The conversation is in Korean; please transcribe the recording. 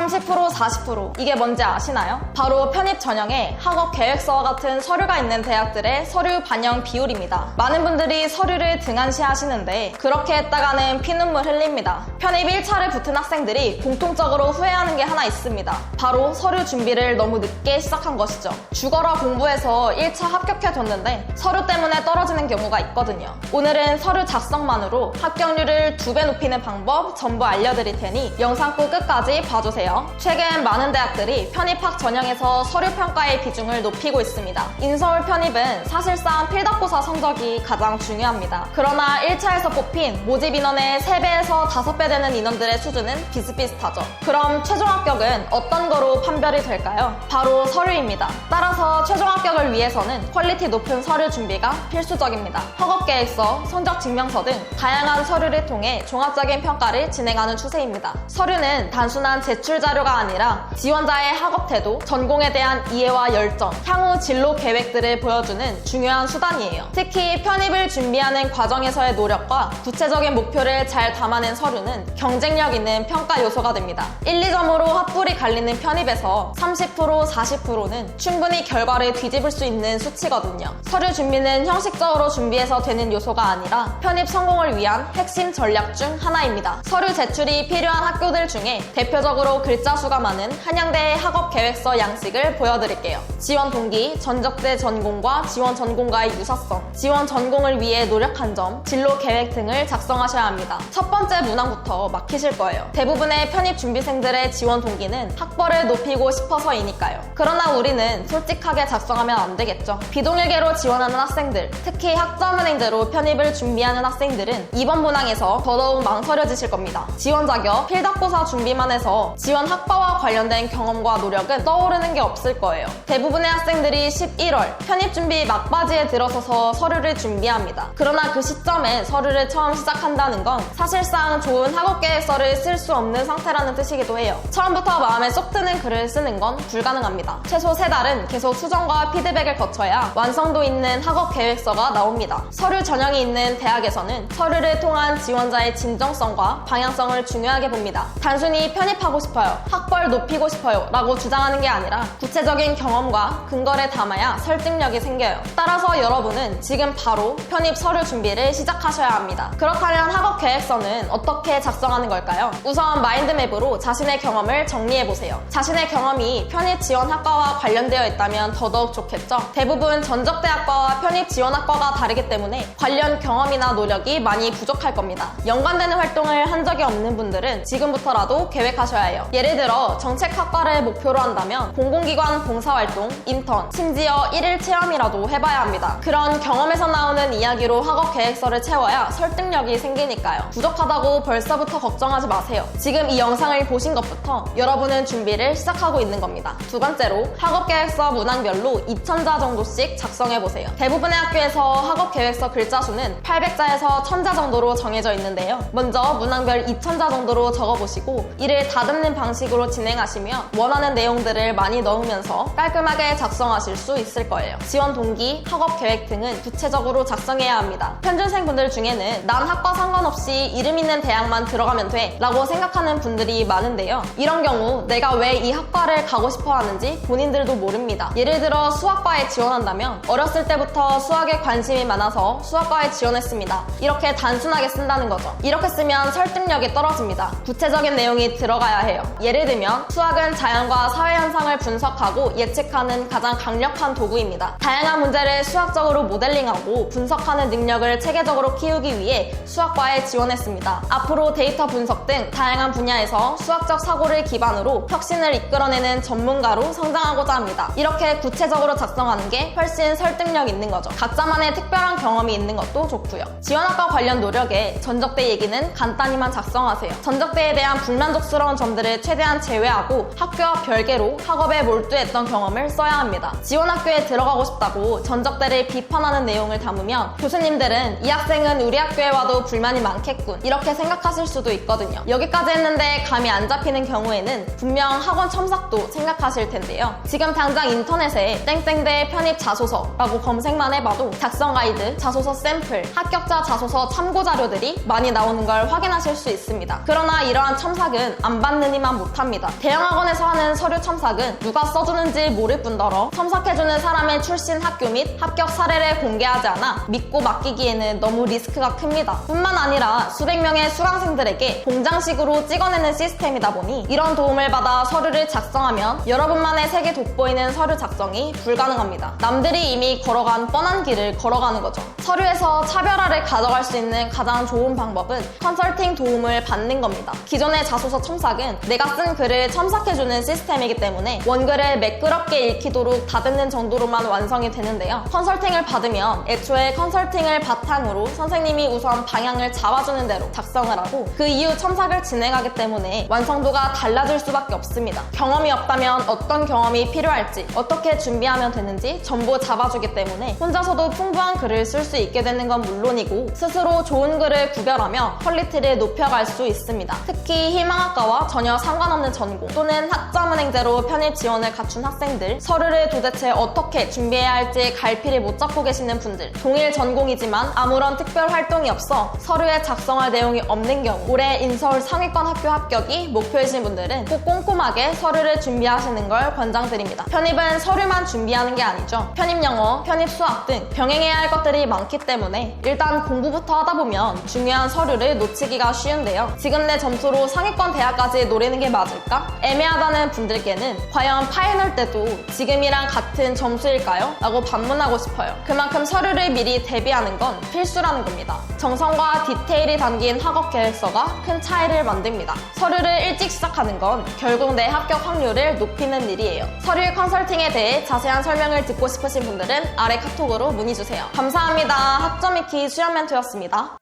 30%, 40%. 이게 뭔지 아시나요? 바로 편입 전형에 학업 계획서와 같은 서류가 있는 대학들의 서류 반영 비율입니다. 많은 분들이 서류를 등한시하시는데 그렇게 했다가는 피눈물 흘립니다. 편입 1차를 붙은 학생들이 공통적으로 후회하는 게 하나 있습니다. 바로 서류 준비를 너무 늦게 시작한 것이죠. 죽어라 공부해서 1차 합격해뒀는데 서류 때문에 떨어지는 경우가 있거든요. 오늘은 서류 작성만으로 합격률을 2배 높이는 방법 전부 알려드릴 테니 영상 꼭 끝까지 봐주세요. 최근 많은 대학들이 편입학 전형에서 서류 평가의 비중을 높이고 있습니다. 인서울 편입은 사실상 필답고사 성적이 가장 중요합니다. 그러나 1차에서 뽑힌 모집 인원의 3배에서 5배 되는 인원들의 수준은 비슷비슷하죠. 그럼 최종 합격은 어떤 거로 판별이 될까요? 바로 서류입니다. 따라서 최종 합격을 위해서는 퀄리티 높은 서류 준비가 필수적입니다. 학업계획서, 성적증명서 등 다양한 서류를 통해 종합적인 평가를 진행하는 추세입니다. 서류는 단순한 제출 자료가 아니라 지원자의 학업 태도, 전공에 대한 이해와 열정, 향후 진로 계획들을 보여주는 중요한 수단이에요. 특히 편입을 준비하는 과정에서의 노력과 구체적인 목표를 잘 담아낸 서류는 경쟁력 있는 평가 요소가 됩니다. 1, 2점으로 핫불이 갈리는 편입에서 30%, 40%는 충분히 결과를 뒤집을 수 있는 수치거든요. 서류 준비는 형식적으로 준비해서 되는 요소가 아니라 편입 성공을 위한 핵심 전략 중 하나입니다. 서류 제출이 필요한 학교들 중에 대표적으로 글자 수가 많은 한양대의 학업 계획서 양식을 보여드릴게요. 지원 동기, 전적대 전공과 지원 전공과의 유사성, 지원 전공을 위해 노력한 점, 진로 계획 등을 작성하셔야 합니다. 첫 번째 문항부터 막히실 거예요. 대부분의 편입 준비생들의 지원 동기는 학벌을 높이고 싶어서이니까요. 그러나 우리는 솔직하게 작성하면 안 되겠죠. 비동일계로 지원하는 학생들, 특히 학점은행제로 편입을 준비하는 학생들은 이번 문항에서 더더욱 망설여지실 겁니다. 지원 자격, 필답고사 준비만 해서 지원 학과와 관련된 경험과 노력은 떠오르는 게 없을 거예요. 대부분의 학생들이 11월 편입 준비 막바지에 들어서서 서류를 준비합니다. 그러나 그 시점에 서류를 처음 시작한다는 건 사실상 좋은 학업계획서를 쓸 수 없는 상태라는 뜻이기도 해요. 처음부터 마음에 쏙 드는 글을 쓰는 건 불가능합니다. 최소 3달은 계속 수정과 피드백을 거쳐야 완성도 있는 학업계획서가 나옵니다. 서류 전형이 있는 대학에서는 서류를 통한 지원자의 진정성과 방향성을 중요하게 봅니다. 단순히 편입하고 싶어요, 학벌 높이고 싶어요 라고 주장하는 게 아니라 구체적인 경험과 근거를 담아야 설득력이 생겨요. 따라서 여러분은 지금 바로 편입 서류 준비를 시작하셔야 합니다. 그렇다면 학업계획서는 어떻게 작성하는 걸까요? 우선 마인드맵으로 자신의 경험을 정리해보세요. 자신의 경험이 편입 지원학과와 관련되어 있다면 더더욱 좋겠죠. 대부분 전적대학과와 편입 지원학과가 다르기 때문에 관련 경험이나 노력이 많이 부족할 겁니다. 연관되는 활동을 한 적이 없는 분들은 지금부터라도 계획하셔야 해요. 예를 들어 정책학과를 목표로 한다면 공공기관 봉사활동, 인턴, 심지어 1일 체험이라도 해봐야 합니다. 그런 경험에서 나오는 이야기로 학업계획서를 채워야 설득력이 생기니까요. 부족하다고 벌써부터 걱정하지 마세요. 지금 이 영상을 보신 것부터 여러분은 준비를 시작하고 있는 겁니다. 두 번째로 학업계획서 문항별로 2000자 정도씩 작성해보세요. 대부분의 학교에서 학업계획서 글자 수는 800자에서 1000자 정도로 정해져 있는데요. 먼저 문항별 2000자 정도로 적어보시고 이를 다듬는 방식으로 진행하시면 원하는 내용들을 많이 넣으면서 깔끔하게 작성하실 수 있을 거예요. 지원 동기, 학업 계획 등은 구체적으로 작성해야 합니다. 편준생분들 중에는 난 학과 상관없이 이름 있는 대학만 들어가면 돼 라고 생각하는 분들이 많은데요. 이런 경우 내가 왜 이 학과를 가고 싶어 하는지 본인들도 모릅니다. 예를 들어 수학과에 지원한다면 어렸을 때부터 수학에 관심이 많아서 수학과에 지원했습니다. 이렇게 단순하게 쓴다는 거죠. 이렇게 쓰면 설득력이 떨어집니다. 구체적인 내용이 들어가야 해요. 예를 들면 수학은 자연과 사회 현상을 분석하고 예측하는 가장 강력한 도구입니다. 다양한 문제를 수학적으로 모델링하고 분석하는 능력을 체계적으로 키우기 위해 수학과에 지원했습니다. 앞으로 데이터 분석 등 다양한 분야에서 수학적 사고를 기반으로 혁신을 이끌어내는 전문가로 성장하고자 합니다. 이렇게 구체적으로 작성하는 게 훨씬 설득력 있는 거죠. 각자만의 특별한 경험이 있는 것도 좋고요. 지원학과 관련 노력에 전적대 얘기는 간단히만 작성하세요. 전적대에 대한 불만족스러운 점들을 최대한 제외하고 학교와 별개로 학업에 몰두했던 경험을 써야 합니다. 지원학교에 들어가고 싶다고 전적대를 비판하는 내용을 담으면 교수님들은 이 학생은 우리 학교에 와도 불만이 많겠군 이렇게 생각하실 수도 있거든요. 여기까지 했는데 감이 안 잡히는 경우에는 분명 학원 첨삭도 생각하실 텐데요. 지금 당장 인터넷에 땡땡대 편입 자소서 자소서라고 검색만 해봐도 작성 가이드, 자소서 샘플, 합격자 자소서 참고 자료들이 많이 나오는 걸 확인하실 수 있습니다. 그러나 이러한 첨삭은 안 받는 이만 못합니다. 대형학원에서 하는 서류 첨삭은 누가 써주는지 모를 뿐더러 첨삭해주는 사람의 출신 학교 및 합격 사례를 공개하지 않아 믿고 맡기기에는 너무 리스크가 큽니다. 뿐만 아니라 수백 명의 수강생들에게 공장식으로 찍어내는 시스템이다 보니 이런 도움을 받아 서류를 작성하면 여러분만의 세계 돋보이는 서류 작성이 불가능합니다. 남들이 이미 걸어간 뻔한 길을 걸어가는 거죠. 서류에서 차별화를 가져갈 수 있는 가장 좋은 방법은 컨설팅 도움을 받는 겁니다. 기존의 자소서 첨삭은 내가 쓴 글을 첨삭해주는 시스템이기 때문에 원글을 매끄럽게 읽히도록 다듬는 정도로만 완성이 되는데요. 컨설팅을 받으면 애초에 컨설팅을 바탕으로 선생님이 우선 방향을 잡아주는 대로 작성을 하고 그 이후 첨삭을 진행하기 때문에 완성도가 달라질 수밖에 없습니다. 경험이 없다면 어떤 경험이 필요할지, 어떻게 준비하면 되는지 전부 잡아주기 때문에 혼자서도 풍부한 글을 쓸 수 있게 되는 건 물론이고 스스로 좋은 글을 구별하며 퀄리티를 높여갈 수 있습니다. 특히 희망학과와 전혀 상관없는 전공 또는 학자문행제로 편입 지원을 갖춘 학생들, 서류를 도대체 어떻게 준비해야 할지 갈피를 못 잡고 계시는 분들, 동일 전공이지만 아무런 특별 활동이 없어 서류에 작성할 내용이 없는 경우, 올해 인서울 상위권 학교 합격이 목표이신 분들은 꼭 꼼꼼하게 서류를 준비하시는 걸 권장드립니다. 편입은 서류만 준비하는 게 아니죠. 편입 영어, 편입 수학 등 병행해야 할 것들이 많기 때문에 일단 공부부터 하다 보면 중요한 서류를 놓치기가 쉬운데요. 지금 내 점수로 상위권 대학까지 노리는 게 맞을까? 애매하다는 분들께는 과연 파이널 때도 지금이랑 같은 점수일까요? 라고 반문하고 싶어요. 그만큼 서류를 미리 대비하는 건 필수라는 겁니다. 정성과 디테일이 담긴 학업 계획서가 큰 차이를 만듭니다. 서류를 일찍 시작하는 건 결국 내 합격 확률을 높이는 일이에요. 서류 컨설팅에 대해 자세한 설명을 듣고 싶으신 분들은 아래 카톡으로 문의주세요. 감사합니다. 학점익히 수연 멘토였습니다.